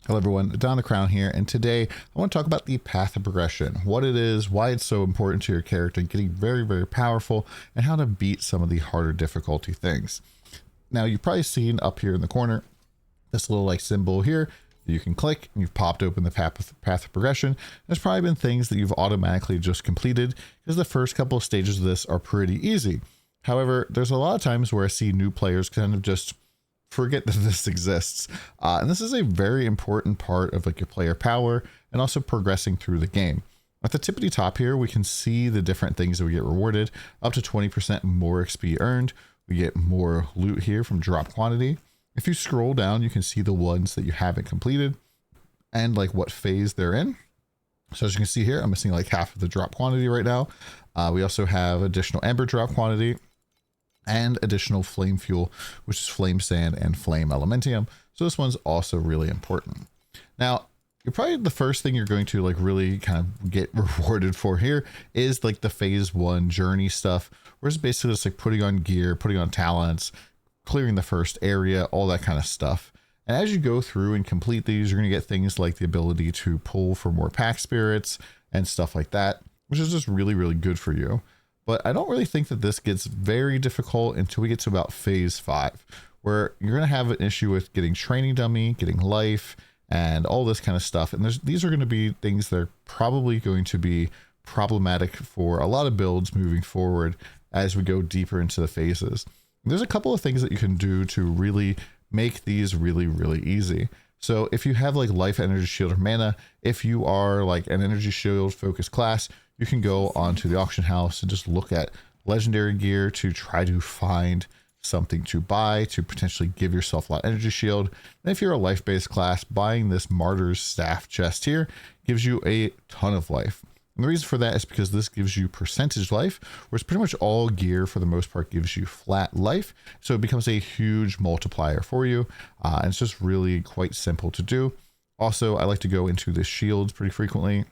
Hello everyone, DonTheCrown here, and today I want to talk about the path of progression, what it is, why it's so important to your character, getting very powerful, and how to beat some of the harder difficulty things. Now, you've probably seen up here in the corner this little like symbol here that you can click, and you've popped open the path of progression. There's probably been things that you've automatically just completed because the first couple of stages of this are pretty easy. However, there's a lot of times where I see new players kind of just forget that this exists, and this is a very important part of like your player power and also progressing through the game. At the tippity top here, we can see the different things that we get rewarded. Up to 20% more XP earned. We get more loot here from drop quantity. If you scroll down, you can see the ones that you haven't completed and like what phase they're in. So as you can see here, I'm missing like half of the drop quantity right now. We also have additional ember drop quantity and additional flame fuel, which is flame sand and flame elementium. So this one's also really important. Now, you're probably the first thing you're going to like really kind of get rewarded for here is like the phase 1 journey stuff, where it's basically just like putting on gear, putting on talents, clearing the first area, all that kind of stuff. And as you go through and complete these, you're going to get things like the ability to pull for more pack spirits and stuff like that, which is just really good for you. But I don't really think that this gets very difficult until we get to about phase 5, where you're going to have an issue with getting training dummy, getting life, and all this kind of stuff. And these are going to be things that are probably going to be problematic for a lot of builds moving forward as we go deeper into the phases. There's a couple of things that you can do to really make these really easy. So if you have like life, energy shield, or mana, if you are like an energy shield focused class, you can go onto the auction house and just look at legendary gear to try to find something to buy to potentially give yourself a lot of energy shield. And if you're a life-based class, buying this Martyr's Staff chest here gives you a ton of life. And the reason for that is because this gives you percentage life, whereas pretty much all gear for the most part gives you flat life. So it becomes a huge multiplier for you. And it's just really quite simple to do. Also, I like to go into the shields pretty frequently.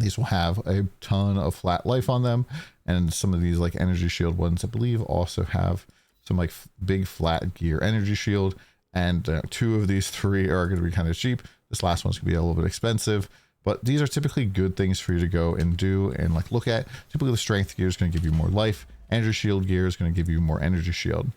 These will have a ton of flat life on them. And some of these like energy shield ones, I believe, also have some like big flat gear energy shield. And 2 of these 3 are going to be kind of cheap. This last one's going to be a little bit expensive. But these are typically good things for you to go and do and like look at. Typically the strength gear is going to give you more life. Energy shield gear is going to give you more energy shield.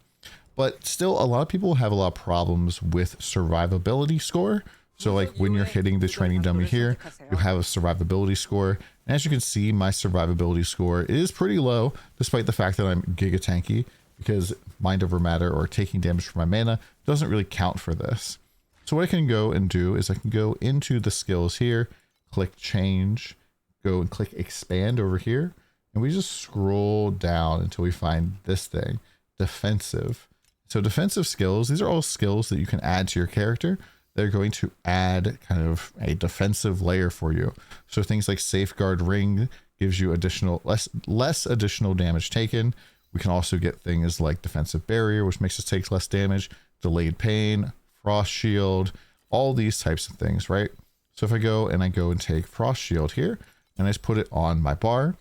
But still, a lot of people have a lot of problems with survivability score. So like when you're hitting the training dummy here, you have a survivability score. And as you can see, my survivability score is pretty low, despite the fact that I'm giga tanky, because mind over matter or taking damage from my mana doesn't really count for this. So what I can go and do is I can go into the skills here, click change, go and click expand over here. And we just scroll down until we find this thing, defensive. So defensive skills, these are all skills that you can add to your character. They're going to add kind of a defensive layer for you. So things like safeguard ring gives you additional, less additional damage taken. We can also get things like defensive barrier, which makes us take less damage, delayed pain, frost shield, all these types of things, right? So if I go and take frost shield here and I just put it on my bar,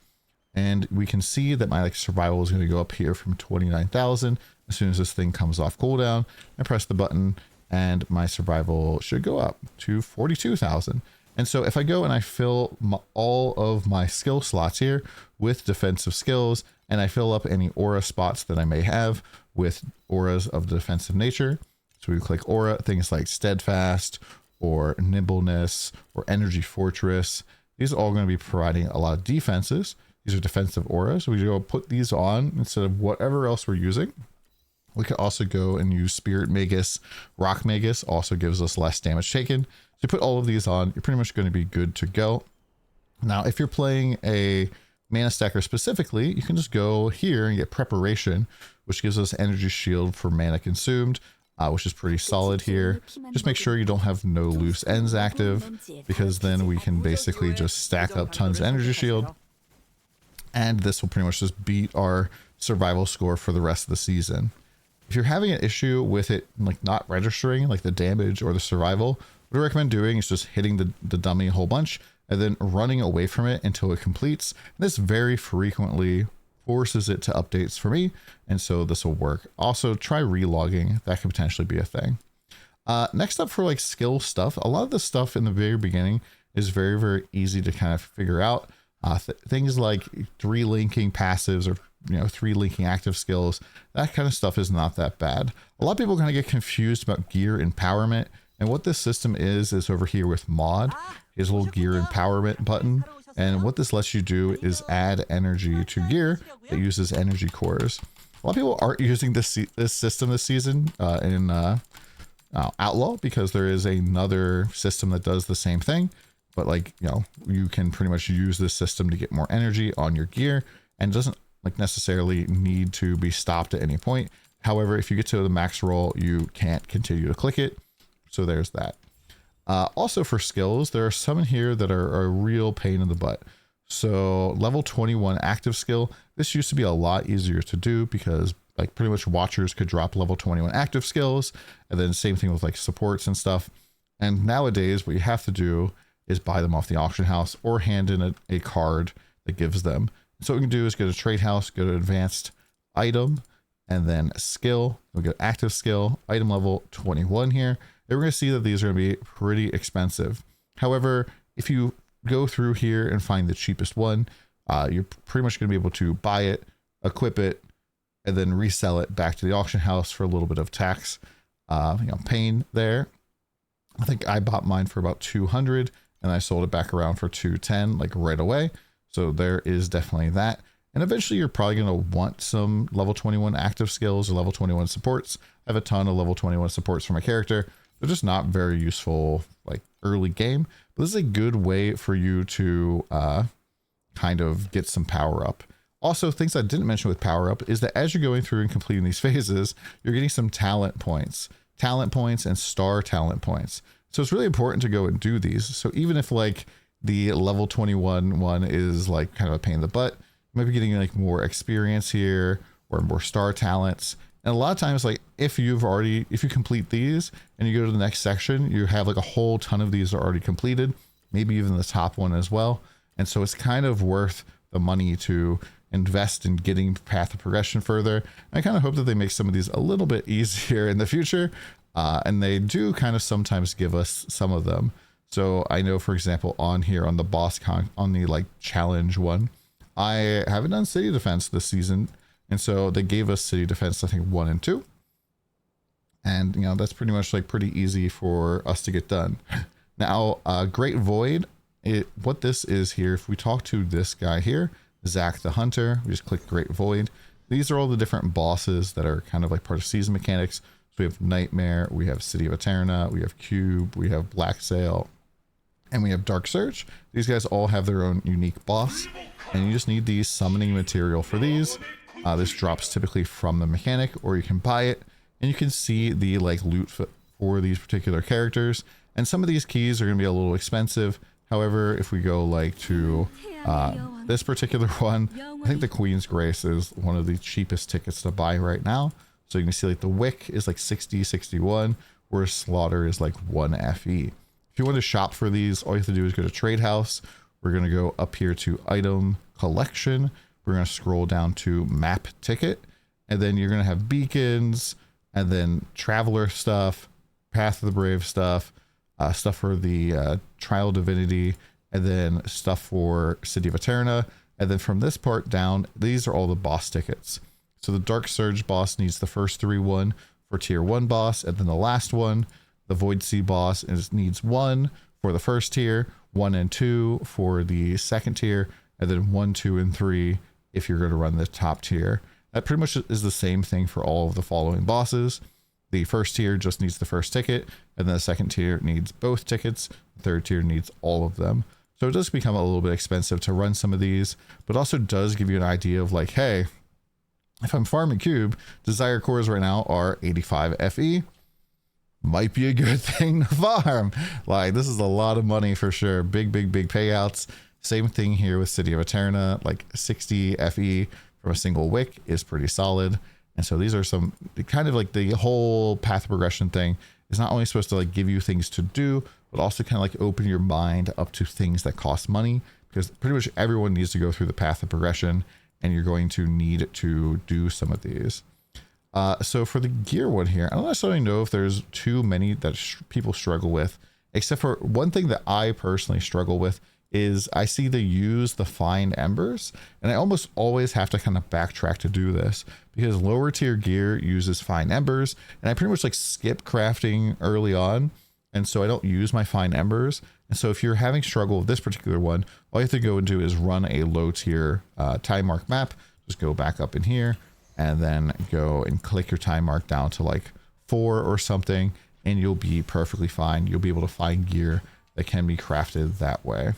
and we can see that my like survival is going to go up here from 29,000 as soon as this thing comes off cooldown. I press the button and my survival should go up to 42,000. And so if I go and I fill all of my skill slots here with defensive skills, and I fill up any aura spots that I may have with auras of the defensive nature. So we click aura, things like steadfast or nimbleness or energy fortress. These are all going to be providing a lot of defenses. These are defensive auras. So we go put these on instead of whatever else we're using. We could also go and use Spirit Magus. Rock Magus also gives us less damage taken. So you put all of these on, you're pretty much going to be good to go. Now, if you're playing a mana stacker specifically, you can just go here and get preparation, which gives us energy shield for mana consumed, which is pretty solid here. Just make sure you don't have no loose ends active, because then we can basically just stack up tons of energy shield. And this will pretty much just beat our survival score for the rest of the season. If you're having an issue with it like not registering like the damage or the survival, what I recommend doing is just hitting the dummy a whole bunch and then running away from it until it completes. And this very frequently forces it to updates for me, and so this will work. Also, try relogging. That could potentially be a thing. Next up for like skill stuff, a lot of the stuff in the very beginning is very, very easy to kind of figure out. Things like 3 linking passives or 3 linking active skills, that kind of stuff is not that bad. A lot of people kind of get confused about gear empowerment, and what this system is over here with mod. Here's a little gear empowerment button, and what this lets you do is add energy to gear that uses energy cores. A lot of people aren't using this system this season in Outlaw, because there is another system that does the same thing, but like, you can pretty much use this system to get more energy on your gear, and doesn't like necessarily need to be stopped at any point. However, if you get to the max roll, you can't continue to click it. So there's that. Also for skills, there are some in here that are a real pain in the butt. So level 21 active skill, this used to be a lot easier to do because like pretty much watchers could drop level 21 active skills, and then same thing with like supports and stuff. And nowadays what you have to do is buy them off the auction house or hand in a card that gives them. So what we can do is go to trade house, go to advanced item, and then skill. We'll go active skill, item level 21 here. And we're going to see that these are going to be pretty expensive. However, if you go through here and find the cheapest one, you're pretty much going to be able to buy it, equip it, and then resell it back to the auction house for a little bit of tax pain there. I think I bought mine for about 200 and I sold it back around for 210 like right away. So there is definitely that. And eventually you're probably going to want some level 21 active skills or level 21 supports. I have a ton of level 21 supports for my character. They're just not very useful like early game, but this is a good way for you to kind of get some power up. Also, things I didn't mention with power up is that as you're going through and completing these phases, you're getting some talent points and star talent points. So it's really important to go and do these. So even if like the level 21 one is like kind of a pain in the butt, you might be getting like more experience here or more star talents. And a lot of times, like if you complete these and you go to the next section, you have like a whole ton of these are already completed, maybe even the top one as well. And so it's kind of worth the money to invest in getting path of progression further. And I kind of hope that they make some of these a little bit easier in the future. And they do kind of sometimes give us some of them. So I know, for example, on here on the on the like challenge one, I haven't done city defense this season. And so they gave us city defense, I think 1 and 2. And, that's pretty much like pretty easy for us to get done. Now, Great Void, what this is here, if we talk to this guy here, Zach the Hunter, we just click Great Void. These are all the different bosses that are kind of like part of season mechanics. So we have Nightmare, we have City of Eterna, we have Cube, we have Black Sail, and we have Dark Surge. These guys all have their own unique boss, and you just need the summoning material for these. This drops typically from the mechanic, or you can buy it, and you can see the like loot for these particular characters. And some of these keys are going to be a little expensive. However, if we go like to this particular one, I think the Queen's Grace is one of the cheapest tickets to buy right now. So you can see like the Wick is like 60, 61, whereas Slaughter is like 1 FE. If you want to shop for these, all you have to do is go to Trade House. We're going to go up here to Item Collection. We're going to scroll down to Map Ticket, and then you're going to have beacons, and then Traveler stuff, Path of the Brave stuff, stuff for the Trial Divinity, and then stuff for City of Eterna. And then from this part down, these are all the boss tickets. So the Dark Surge boss needs the first 3 for tier 1 boss, and then the last one, the Void Sea boss, needs 1 for the first tier, 1 and 2 for the second tier, and then 1, 2, and 3 if you're going to run the top tier. That pretty much is the same thing for all of the following bosses. The first tier just needs the first ticket, and then the second tier needs both tickets. The third tier needs all of them. So it does become a little bit expensive to run some of these, but also does give you an idea of like, hey, if I'm farming Cube, Desire Cores right now are 85 FE. Might be a good thing to farm. Like, this is a lot of money for sure. Big payouts. Same thing here with City of Eterna, like 60 FE from a single wick is pretty solid. And so these are some kind of like the whole path of progression thing is not only supposed to like give you things to do, but also kind of like open your mind up to things that cost money, because pretty much everyone needs to go through the path of progression, and you're going to need to do some of these. So for the gear one here, I don't necessarily know if there's too many that people struggle with, except for one thing that I personally struggle with is I see they use the fine embers, and I almost always have to kind of backtrack to do this because lower tier gear uses fine embers, and I pretty much like skip crafting early on, and so I don't use my fine embers. And so if you're having struggle with this particular one, all you have to go and do is run a low tier time mark map. Just go back up in here and then go and click your time mark down to like 4 or something, and you'll be perfectly fine. You'll be able to find gear that can be crafted that way.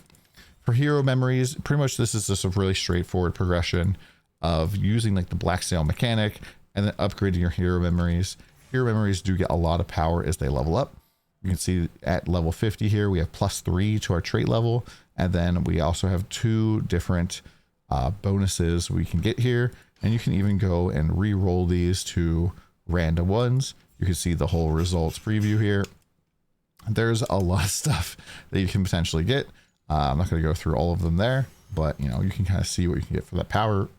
For hero memories, pretty much this is just a really straightforward progression of using like the black sail mechanic and then upgrading your hero memories. Hero memories do get a lot of power as they level up. You can see at level 50 here, we have +3 to our trait level. And then we also have 2 different bonuses we can get here. And you can even go and re-roll these to random ones. You can see the whole results preview here. There's a lot of stuff that you can potentially get. I'm not going to go through all of them there, but you know, you can kind of see what you can get for that power.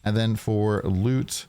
And then for loot,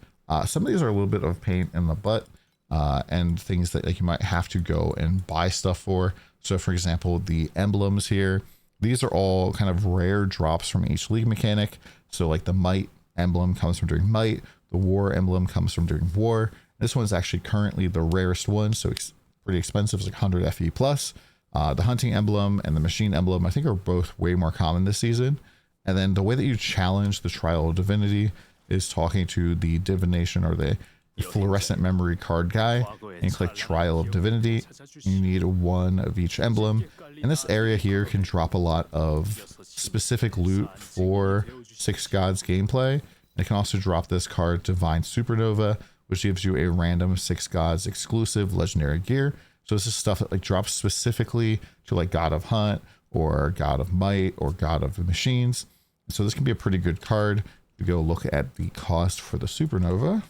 some of these are a little bit of pain in the butt and things that like you might have to go and buy stuff for. So for example, the emblems here, these are all kind of rare drops from each league mechanic. So like the might emblem comes from doing might, the war emblem comes from doing war. This one's actually currently the rarest one, so it's pretty expensive. It's like 100 FE plus. The hunting emblem and the machine emblem, I think, are both way more common this season. And then the way that you challenge the Trial of Divinity is talking to the divination or the fluorescent memory card guy, and you click Trial of Divinity. You need 1 of each emblem. And this area here can drop a lot of specific loot for Six Gods gameplay. And it can also drop this card, Divine Supernova, which gives you a random Six Gods exclusive legendary gear. So this is stuff that like drops specifically to like God of Hunt or God of Might or God of the Machines. So this can be a pretty good card. We go look at the cost for the Supernova.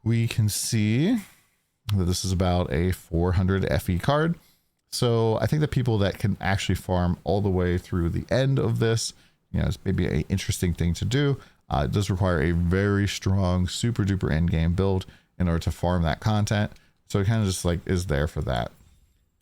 We can see that this is about a 400 FE card. So I think that people that can actually farm all the way through the end of this, you know, it's maybe an interesting thing to do. It does require a very strong, super duper end game build in order to farm that content. So it kind of just like is there for that.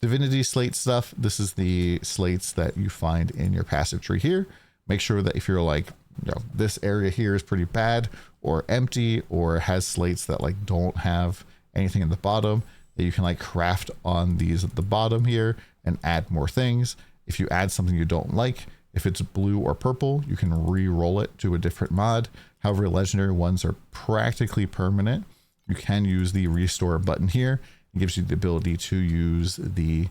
Divinity slate stuff. This is the slates that you find in your passive tree here. Make sure that if you're like, you know, this area here is pretty bad or empty or has slates that like don't have anything in the bottom, that you can like craft on these at the bottom here and add more things. If you add something you don't like, if it's blue or purple, you can re-roll it to a different mod. However, legendary ones are practically permanent. You can use the restore button here. It gives you the ability to use the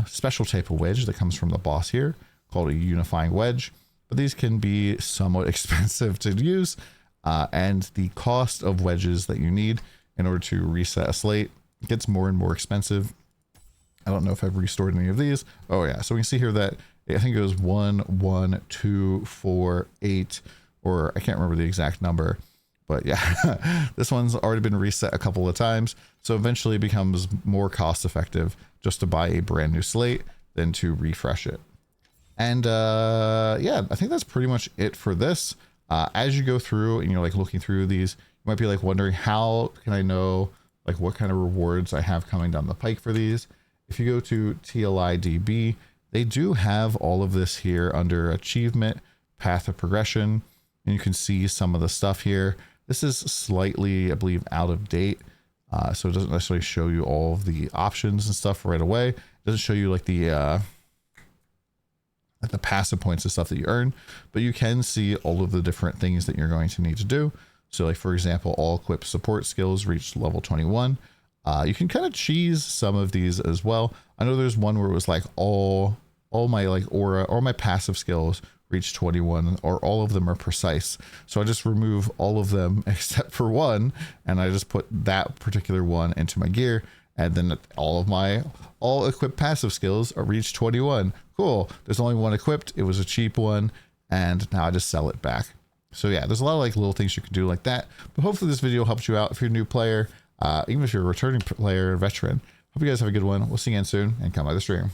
special type of wedge that comes from the boss here called a unifying wedge. But these can be somewhat expensive to use. And the cost of wedges that you need in order to reset a slate gets more and more expensive. I don't know if I've restored any of these. Oh yeah, so we can see here that I think it was 1, 1, 2, 4, 8, or I can't remember the exact number. But yeah, this one's already been reset a couple of times. So eventually it becomes more cost effective just to buy a brand new slate than to refresh it. And yeah, I think that's pretty much it for this. As you go through and you're like looking through these, you might be like wondering, how can I know like what kind of rewards I have coming down the pike for these? If you go to TLIDB, they do have all of this here under achievement, path of progression, and you can see some of the stuff here. This is slightly, I believe, out of date. So it doesn't necessarily show you all of the options and stuff right away. It doesn't show you like the passive points and stuff that you earn, but you can see all of the different things that you're going to need to do. So like, for example, all equipped support skills reached level 21. You can kind of cheese some of these as well. I know there's one where it was like all my like aura or my passive skills reach 21, or all of them are precise. So I just remove all of them except for one, and I just put that particular one into my gear, and then all of my equipped passive skills are reach 21. Cool. There's only one equipped. It was a cheap one, and now I just sell it back. So yeah, there's a lot of like little things you can do like that. But hopefully this video helps you out if you're a new player, even if you're a returning player, veteran. Hope you guys have a good one. We'll see you again soon, and come by the stream.